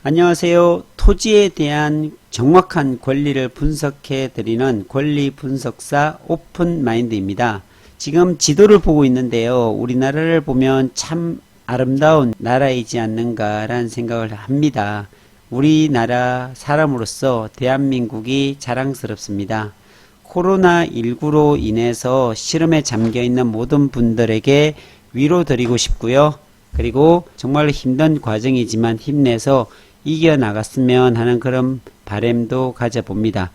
안녕하세요. 토지에 대한 정확한 권리를 분석해 드리는 권리 분석사 오픈마인드입니다. 지금 지도를 보고 있는데요. 우리나라를 보면 참 아름다운 나라이지 않는가라는 생각을 합니다. 우리나라 사람으로서 대한민국이 자랑스럽습니다. 코로나19로 인해서 시름에 잠겨 있는 모든 분들에게 위로드리고 싶고요. 그리고 정말 힘든 과정이지만 힘내서 이겨나갔으면 하는 그런 바람도 가져봅니다.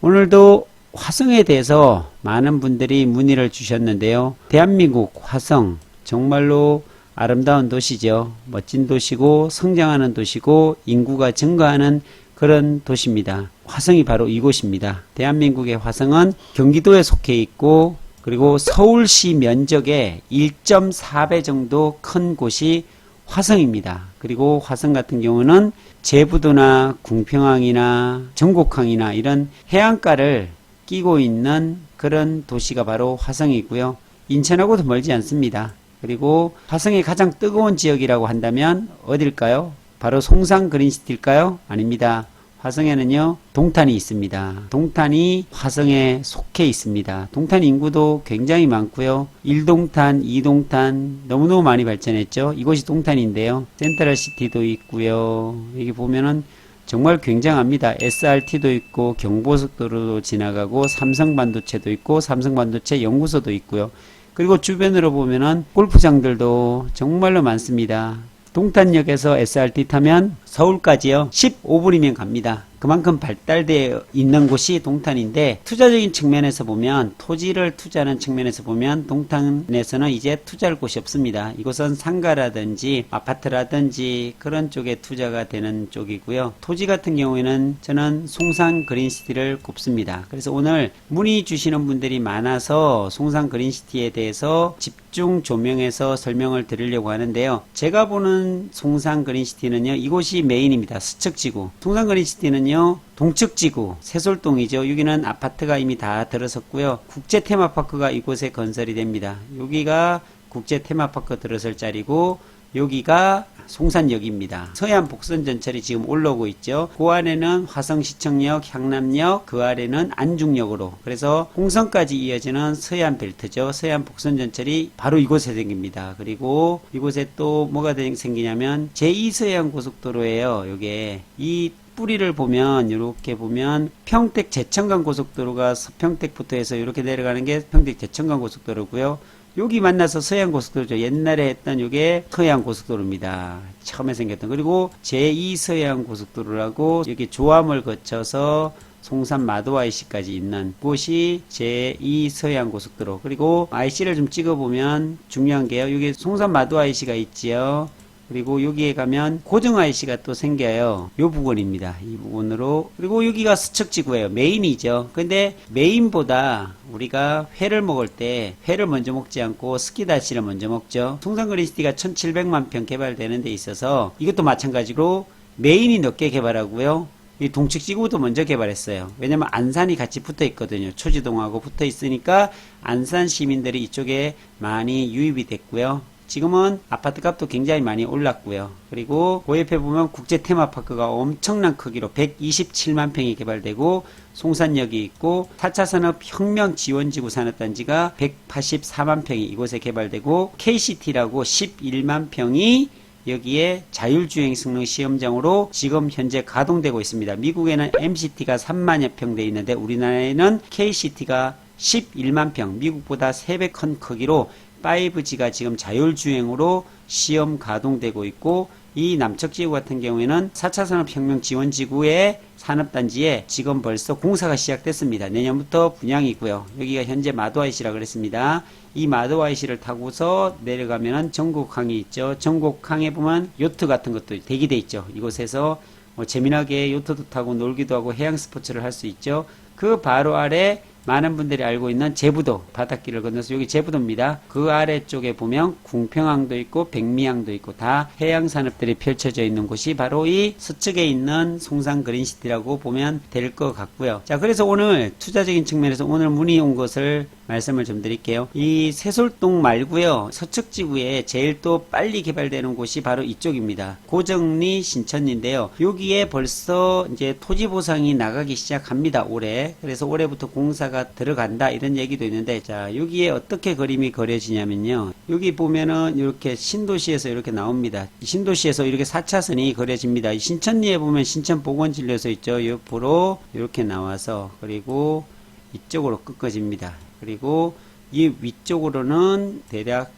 오늘도 화성에 대해서 많은 분들이 문의를 주셨는데요. 대한민국 화성 정말로 아름다운 도시죠. 멋진 도시고 성장하는 도시고 인구가 증가하는 그런 도시입니다. 화성이 바로 이곳입니다. 대한민국의 화성은 경기도에 속해 있고 그리고 서울시 면적의 1.4배 정도 큰 곳이 화성입니다. 그리고 화성 같은 경우는 제부도나 궁평항이나 전곡항이나 이런 해안가를 끼고 있는 그런 도시가 바로 화성이고요. 인천하고도 멀지 않습니다. 그리고 화성의 가장 뜨거운 지역이라고 한다면 어딜까요? 바로 송산 그린시티일까요? 아닙니다. 화성에는요 동탄이 있습니다. 동탄이 화성에 속해 있습니다. 동탄 인구도 굉장히 많고요. 1동탄, 2동탄 너무너무 많이 발전했죠. 이곳이 동탄인데요. 센트럴시티도 있고요. 여기 보면은 정말 굉장합니다. SRT도 있고 경부고속도로도 지나가고 삼성반도체도 있고 삼성반도체 연구소도 있고요. 그리고 주변으로 보면은 골프장들도 정말로 많습니다. 동탄역에서 SRT 타면 서울까지요 15분이면 갑니다. 그만큼 발달되어 있는 곳이 동탄인데 투자적인 측면에서 보면 토지를 투자하는 측면에서 보면 동탄에서는 이제 투자할 곳이 없습니다. 이곳은 상가라든지 아파트라든지 그런 쪽에 투자가 되는 쪽이고요. 토지 같은 경우에는 저는 송산 그린시티를 꼽습니다. 그래서 오늘 문의 주시는 분들이 많아서 송산 그린시티에 대해서 집중 조명해서 설명을 드리려고 하는데요. 제가 보는 송산 그린시티는요 이곳이 메인입니다. 스척지구. 송산 그린시티는요 동측지구 세솔동이죠. 여기는 아파트가 이미 다 들어섰고요. 국제 테마파크가 이곳에 건설이 됩니다. 여기가 국제 테마파크 들어설 자리고 여기가 송산역입니다. 서해안 복선전철이 지금 올라오고 있죠. 그 안에는 화성시청역, 향남역, 그 아래는 안중역으로 그래서 홍성까지 이어지는 서해안 벨트죠. 서해안 복선전철이 바로 이곳에 생깁니다. 그리고 이곳에 또 뭐가 생기냐면 제2서해안 고속도로예요. 요게 이 뿌리를 보면 이렇게 보면 평택 제천간 고속도로가 서평택부터 해서 이렇게 내려가는 게 평택 제천간 고속도로고요. 여기 만나서 서해안 고속도로죠. 옛날에 했던 이게 서해안 고속도로입니다. 처음에 생겼던. 그리고 제2 서해안 고속도로라고 여기 조암을 거쳐서 송산 마도 IC까지 있는 곳이 제2 서해안 고속도로. 그리고 IC를 좀 찍어보면 중요한 게요. 여기 송산 마도 IC가 있지요. 그리고 여기에 가면 고정 IC가 또 생겨요. 요 부분입니다. 이 부분으로. 그리고 여기가 스척지구예요. 메인이죠. 근데 메인보다 우리가 회를 먹을 때 회를 먼저 먹지 않고 스키다시를 먼저 먹죠. 송산 그린시티가 1700만 평 개발되는 데 있어서 이것도 마찬가지로 메인이 늦게 개발하고요. 이 동측지구도 먼저 개발했어요. 왜냐면 안산이 같이 붙어 있거든요. 초지동하고 붙어 있으니까 안산 시민들이 이쪽에 많이 유입이 됐고요. 지금은 아파트 값도 굉장히 많이 올랐고요. 그리고 그 옆에 보면 국제 테마파크가 엄청난 크기로 127만 평이 개발되고 송산역이 있고 4차 산업혁명 지원지구 산업단지가 184만 평이 이곳에 개발되고 KCT라고 11만 평이 여기에 자율주행 승능 시험장으로 지금 현재 가동되고 있습니다. 미국에는 MCT가 3만여 평 돼 있는데 우리나라에는 KCT가 11만 평, 미국보다 3배 큰 크기로 5G가 지금 자율주행으로 시험 가동되고 있고 이 남측지구 같은 경우에는 4차 산업혁명 지원지구의 산업단지에 지금 벌써 공사가 시작됐습니다. 내년부터 분양이고요. 여기가 현재 마도IC라 그랬습니다. 이 마도IC를 타고서 내려가면은 전곡항이 있죠. 전곡항에 보면 요트 같은 것도 대기돼 있죠. 이곳에서 재미나게 요트도 타고 놀기도 하고 해양 스포츠를 할 수 있죠. 그 바로 아래 많은 분들이 알고 있는 제부도, 바닷길을 건너서 여기 제부도입니다. 그 아래쪽에 보면 궁평항도 있고 백미항도 있고 다 해양산업들이 펼쳐져 있는 곳이 바로 이 서쪽에 있는 송산 그린시티라고 보면 될 것 같고요. 자, 그래서 오늘 투자적인 측면에서 오늘 문의 온 것을 말씀을 좀 드릴게요. 이 세솔동 말고요, 서쪽 지구에 제일 또 빨리 개발되는 곳이 바로 이쪽입니다. 고정리 신천리인데요. 여기에 벌써 이제 토지 보상이 나가기 시작합니다. 올해. 그래서 올해부터 공사가 들어간다 이런 얘기도 있는데, 자, 여기에 어떻게 그림이 그려지냐면요. 여기 보면은 이렇게 신도시에서 이렇게 나옵니다. 신도시에서 이렇게 4차선이 그려집니다. 신천리에 보면 신천보건진료소 있죠. 옆으로 이렇게 나와서 그리고 이쪽으로 꺾어집니다. 그리고 이 위쪽으로는 대략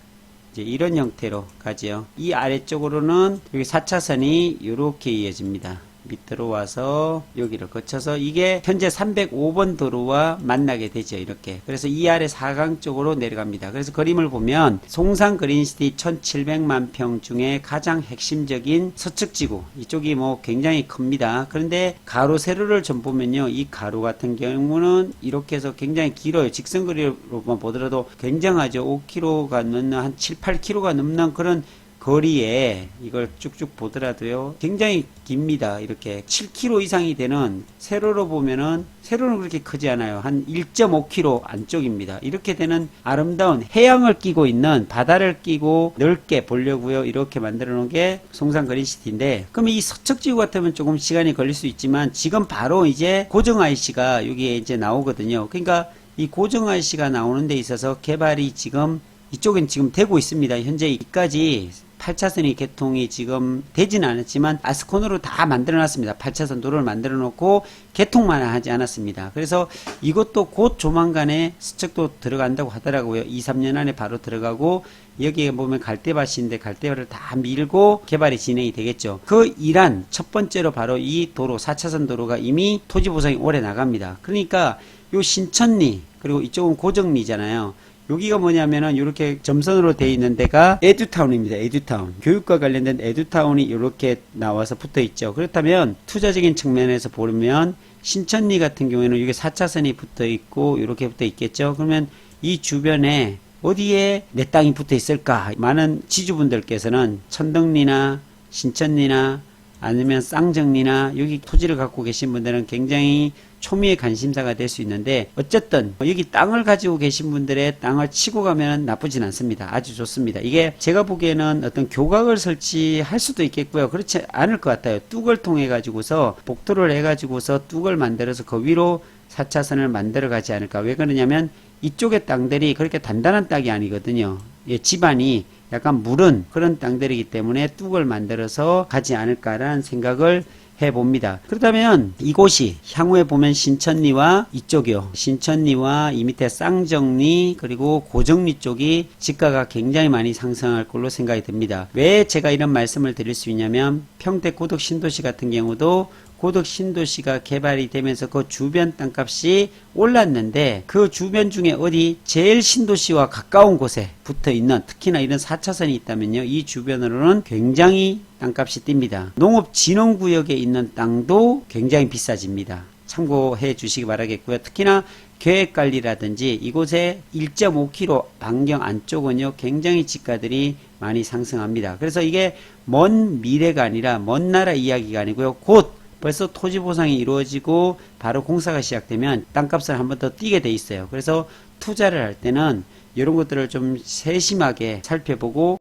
이제 이런 형태로 가지요. 이 아래쪽으로는 여기 4차선이 이렇게 이어집니다. 밑으로 와서 여기를 거쳐서 이게 현재 305번 도로와 만나게 되죠. 이렇게. 그래서 이 아래 4강 쪽으로 내려갑니다. 그래서 그림을 보면 송산 그린시티 1700만 평 중에 가장 핵심적인 서측지구, 이쪽이 뭐 굉장히 큽니다. 그런데 가로 세로를 좀 보면요, 이 가로 같은 경우는 이렇게 해서 굉장히 길어요. 직선거리로만 보더라도 굉장하죠. 5km가 넘는, 한 7, 8km가 넘는 그런 거리에 이걸 쭉쭉 보더라도요, 굉장히 깁니다. 이렇게 7km 이상이 되는, 세로로 보면은, 세로는 그렇게 크지 않아요. 한 1.5km 안쪽입니다. 이렇게 되는 아름다운 해양을 끼고 있는, 바다를 끼고 넓게 보려고요, 이렇게 만들어 놓은 게 송산 그린시티인데, 그럼 이 서측지구 같으면 조금 시간이 걸릴 수 있지만 지금 바로 이제 고정 IC가 여기에 이제 나오거든요. 그러니까 이 고정 IC가 나오는 데 있어서 개발이 지금 이쪽엔 지금 되고 있습니다. 현재 이까지 8차선이 개통이 지금 되지는 않았지만 아스콘으로 다 만들어 놨습니다. 8차선 도로를 만들어 놓고 개통만 하지 않았습니다. 그래서 이것도 곧 조만간에 스척도 들어간다고 하더라고요. 2, 3년 안에 바로 들어가고, 여기에 보면 갈대밭인데 갈대밭을 다 밀고 개발이 진행이 되겠죠. 그 일환 첫 번째로 바로 이 도로, 4차선 도로가 이미 토지 보상이 올해 나갑니다. 그러니까 요 신천리, 그리고 이쪽은 고정리잖아요. 여기가 뭐냐면은 이렇게 점선으로 되어 있는 데가 에듀타운입니다. 에듀타운. 교육과 관련된 에듀타운이 이렇게 나와서 붙어 있죠. 그렇다면 투자적인 측면에서 보면 신천리 같은 경우에는 이게 4차선이 붙어 있고 이렇게 붙어 있겠죠. 그러면 이 주변에 어디에 내 땅이 붙어 있을까? 많은 지주분들께서는 천덕리나 신천리나 아니면 쌍정리나 여기 토지를 갖고 계신 분들은 굉장히 초미의 관심사가 될 수 있는데, 어쨌든 여기 땅을 가지고 계신 분들의 땅을 치고 가면 나쁘진 않습니다. 아주 좋습니다. 이게 제가 보기에는 어떤 교각을 설치할 수도 있겠고요. 그렇지 않을 것 같아요. 뚝을 통해 가지고서 복도를 해 가지고서 뚝을 만들어서 그 위로 4차선을 만들어 가지 않을까. 왜 그러냐면 이쪽의 땅들이 그렇게 단단한 땅이 아니거든요. 예, 집안이 약간 무른 그런 땅들이기 때문에 뚝을 만들어서 가지 않을까라는 생각을 해봅니다. 그렇다면 이곳이 향후에 보면 신천리와 이쪽이요, 신천리와 이 밑에 쌍정리 그리고 고정리 쪽이 지가가 굉장히 많이 상승할 걸로 생각이 듭니다. 왜 제가 이런 말씀을 드릴 수 있냐면, 평택 고덕 신도시 같은 경우도 고덕 신도시가 개발이 되면서 그 주변 땅값이 올랐는데, 그 주변 중에 어디 제일 신도시와 가까운 곳에 붙어 있는, 특히나 이런 4차선이 있다면요, 이 주변으로는 굉장히 땅값이 뜁니다. 농업진흥구역에 있는 땅도 굉장히 비싸집니다. 참고해 주시기 바라겠고요. 특히나 계획관리라든지 이곳에 1.5km 반경 안쪽은요, 굉장히 지가들이 많이 상승합니다. 그래서 이게 먼 미래가 아니라, 먼 나라 이야기가 아니고요, 곧 벌써 토지 보상이 이루어지고 바로 공사가 시작되면 땅값을 한 번 더 뛰게 돼 있어요. 그래서 투자를 할 때는 이런 것들을 좀 세심하게 살펴보고,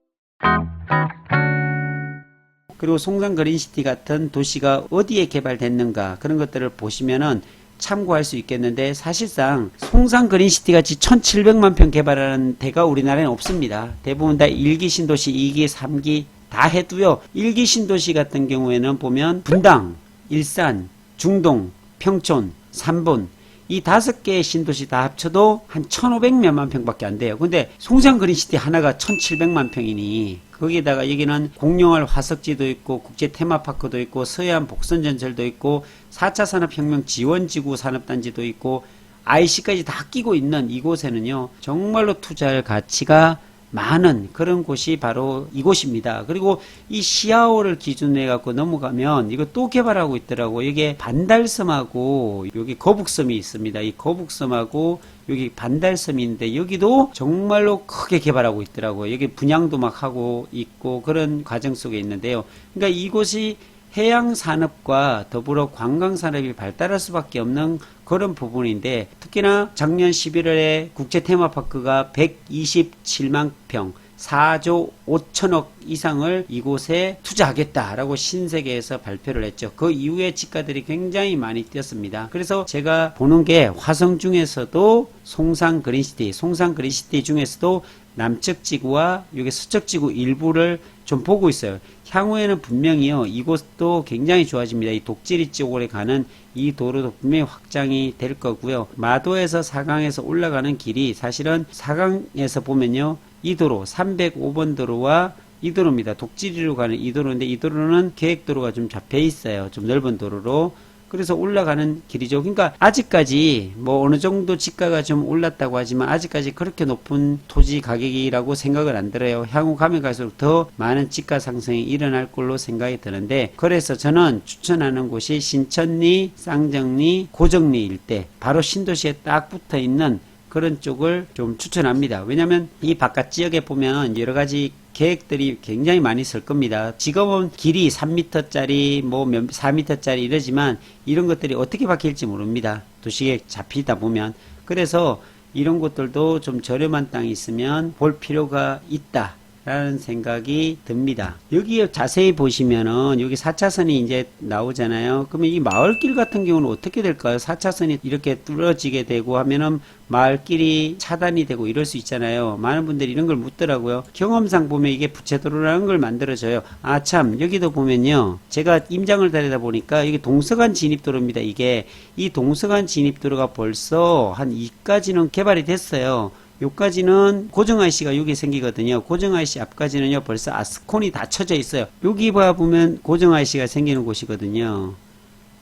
그리고 송산 그린시티 같은 도시가 어디에 개발됐는가, 그런 것들을 보시면은 참고할 수 있겠는데, 사실상 송산 그린시티 같이 1700만 평 개발하는 데가 우리나라에는 없습니다. 대부분 다 1기 신도시, 2기, 3기 다 해도요, 1기 신도시 같은 경우에는 보면 분당, 일산, 중동, 평촌, 삼본, 이 5개의 신도시 다 합쳐도 한 1500몇만 평밖에 안 돼요. 근데 송산 그린시티 하나가 1700만 평이니, 거기에다가 여기는 공룡할 화석지도 있고 국제 테마파크도 있고 서해안 복선전철도 있고 4차 산업혁명 지원지구 산업단지도 있고 IC까지 다 끼고 있는 이곳에는요, 정말로 투자할 가치가 많은 그런 곳이 바로 이곳입니다. 그리고 이 시아오를 기준으로 해갖고 넘어가면 이거 또 개발하고 있더라고. 이게 반달섬하고 여기 거북섬이 있습니다. 이 거북섬하고 여기 반달섬인데 여기도 정말로 크게 개발하고 있더라고요. 여기 분양도 막 하고 있고 그런 과정 속에 있는데요. 그러니까 이곳이 해양산업과 더불어 관광산업이 발달할 수밖에 없는 그런 부분인데 특히나 작년 11월에 국제테마파크가 127만 평 4조 5천억 이상을 이곳에 투자하겠다라고 신세계에서 발표를 했죠. 그 이후에 지가들이 굉장히 많이 뛰었습니다. 그래서 제가 보는 게 화성 중에서도 송산 그린시티 중에서도 남측 지구와 여기 서쪽 지구 일부를 좀 보고 있어요. 향후에는 분명히요, 이곳도 굉장히 좋아집니다. 이 독지리 쪽으로 가는 이 도로도 분명히 확장이 될 거고요. 마도에서 사강에서 올라가는 길이 사실은 사강에서 보면요, 이 도로 305번 도로와 이 도로입니다. 독지리로 가는 이 도로인데 이 도로는 계획도로가 좀 잡혀 있어요. 좀 넓은 도로로. 그래서 올라가는 길이죠. 그러니까 아직까지 뭐 어느 정도 지가가 좀 올랐다고 하지만 아직까지 그렇게 높은 토지 가격이라고 생각을 안 들어요. 향후 가면 갈수록 더 많은 지가 상승이 일어날 걸로 생각이 드는데, 그래서 저는 추천하는 곳이 신천리, 쌍정리, 고정리 일대, 바로 신도시에 딱 붙어 있는 그런 쪽을 좀 추천합니다. 왜냐하면 이 바깥 지역에 보면 여러 가지 계획들이 굉장히 많이 있을 겁니다. 지금은 길이 3m짜리 뭐 4m짜리 이러지만 이런 것들이 어떻게 바뀔지 모릅니다. 도시계획 잡히다 보면. 그래서 이런 곳들도 좀 저렴한 땅이 있으면 볼 필요가 있다 라는 생각이 듭니다. 여기 자세히 보시면은 여기 4차선이 이제 나오잖아요. 그러면 이 마을길 같은 경우는 어떻게 될까요? 4차선이 이렇게 뚫어지게 되고 하면은 마을길이 차단이 되고 이럴 수 있잖아요. 많은 분들이 이런 걸 묻더라고요. 경험상 보면 이게 부채도로라는 걸 만들어줘요. 아, 참, 여기도 보면요, 제가 임장을 다니다 보니까 이게 동서간 진입도로입니다. 이게 이 동서간 진입도로가 벌써 한 2까지는 개발이 됐어요. 요까지는 고정-IC가 여기 생기거든요. 고정-IC 앞까지는요, 벌써 아스콘이 다 쳐져 있어요. 여기 보면 고정-IC가 생기는 곳이거든요.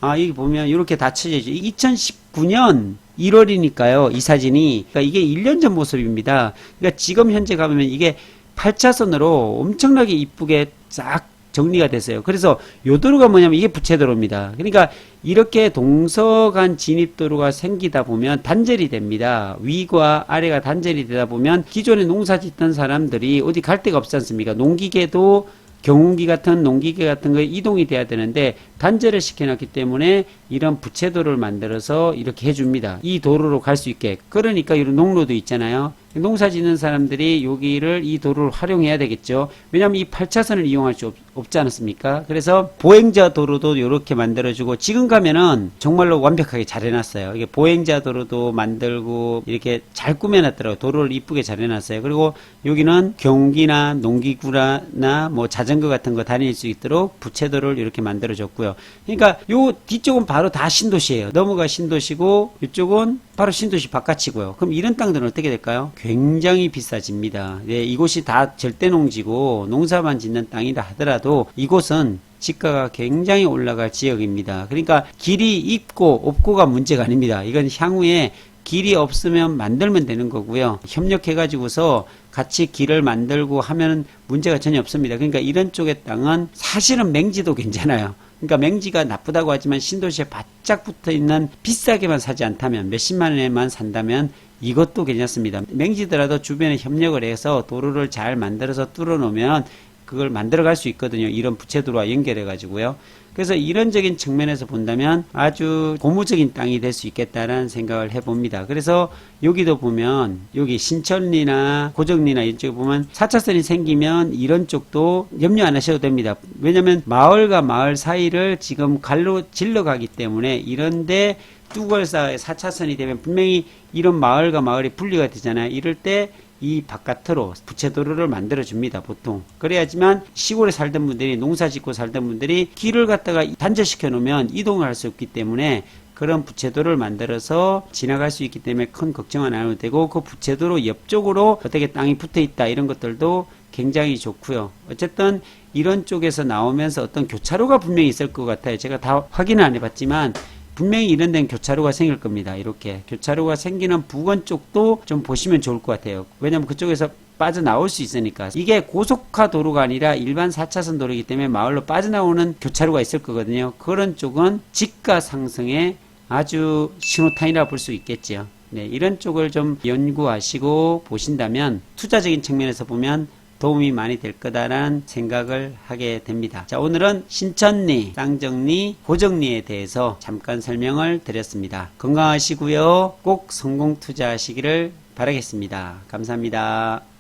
아, 여기 보면 이렇게 다 쳐져 있죠. 2019년 1월이니까요, 이 사진이. 그러니까 이게 1년 전 모습입니다. 그러니까 지금 현재 가면 이게 8차선으로 엄청나게 이쁘게 싹 정리가 됐어요. 그래서 요 도로가 뭐냐면 이게 부채도로입니다. 그러니까 이렇게 동서간 진입도로가 생기다 보면 단절이 됩니다. 위과 아래가 단절이 되다 보면 기존에 농사 짓던 사람들이 어디 갈 데가 없지 않습니까? 농기계도 경운기 같은 농기계 같은 거에 이동이 돼야 되는데 단절을 시켜놨기 때문에 이런 부채도로를 만들어서 이렇게 해줍니다. 이 도로로 갈 수 있게. 그러니까 이런 농로도 있잖아요. 농사 짓는 사람들이 여기를 이 도로를 활용해야 되겠죠. 왜냐하면 이 8차선을 이용할 수 없지 않았습니까? 그래서 보행자 도로도 이렇게 만들어주고, 지금 가면은 정말로 완벽하게 잘 해놨어요. 이게 보행자 도로도 만들고 이렇게 잘 꾸며놨더라고요. 도로를 이쁘게 잘 해놨어요. 그리고 여기는 경기나 농기구나 뭐 자전거 같은 거 다닐 수 있도록 부채도로를 이렇게 만들어줬고요. 그러니까 요 뒤쪽은 바로 다 신도시예요. 넘어가 신도시고 이쪽은 바로 신도시 바깥이고요. 그럼 이런 땅들은 어떻게 될까요? 굉장히 비싸집니다. 네, 이곳이 다 절대농지고 농사만 짓는 땅이라 하더라도 이곳은 지가가 굉장히 올라갈 지역입니다. 그러니까 길이 있고 없고가 문제가 아닙니다. 이건 향후에 길이 없으면 만들면 되는 거고요. 협력해가지고서 같이 길을 만들고 하면 문제가 전혀 없습니다. 그러니까 이런 쪽의 땅은 사실은 맹지도 괜찮아요. 그러니까 맹지가 나쁘다고 하지만 신도시에 바짝 붙어 있는, 비싸게만 사지 않다면, 몇십만 원에만 산다면 이것도 괜찮습니다. 맹지더라도 주변에 협력을 해서 도로를 잘 만들어서 뚫어 놓으면 그걸 만들어 갈 수 있거든요. 이런 부채도로와 연결해 가지고요. 그래서 이런적인 측면에서 본다면 아주 고무적인 땅이 될 수 있겠다라는 생각을 해봅니다. 그래서 여기도 보면 여기 신천리나 고정리나 이쪽에 보면 4차선이 생기면 이런 쪽도 염려 안 하셔도 됩니다. 왜냐하면 마을과 마을 사이를 지금 갈로 질러가기 때문에 이런데 뚜걸사의 4차선이 되면 분명히 이런 마을과 마을이 분리가 되잖아요. 이럴 때 이 바깥으로 부채도로를 만들어 줍니다. 보통 그래야지만 시골에 살던 분들이, 농사 짓고 살던 분들이 길을 갖다가 단절시켜 놓으면 이동을 할 수 없기 때문에 그런 부채도로를 만들어서 지나갈 수 있기 때문에 큰 걱정은 안 해도 되고, 그 부채도로 옆쪽으로 어떻게 땅이 붙어 있다 이런 것들도 굉장히 좋고요. 어쨌든 이런 쪽에서 나오면서 어떤 교차로가 분명히 있을 것 같아요. 제가 다 확인은 안 해봤지만 분명히 이런 데는 교차로가 생길 겁니다. 이렇게 교차로가 생기는 부근 쪽도 좀 보시면 좋을 것 같아요. 왜냐면 그쪽에서 빠져나올 수 있으니까. 이게 고속화 도로가 아니라 일반 4차선 도로이기 때문에 마을로 빠져나오는 교차로가 있을 거거든요. 그런 쪽은 지가 상승의 아주 신호탄이라 볼 수 있겠죠. 네, 이런 쪽을 좀 연구하시고 보신다면 투자적인 측면에서 보면 도움이 많이 될 거다라는 생각을 하게 됩니다. 자, 오늘은 신천리, 쌍정리, 고정리에 대해서 잠깐 설명을 드렸습니다. 건강하시고요. 꼭 성공 투자하시기를 바라겠습니다. 감사합니다.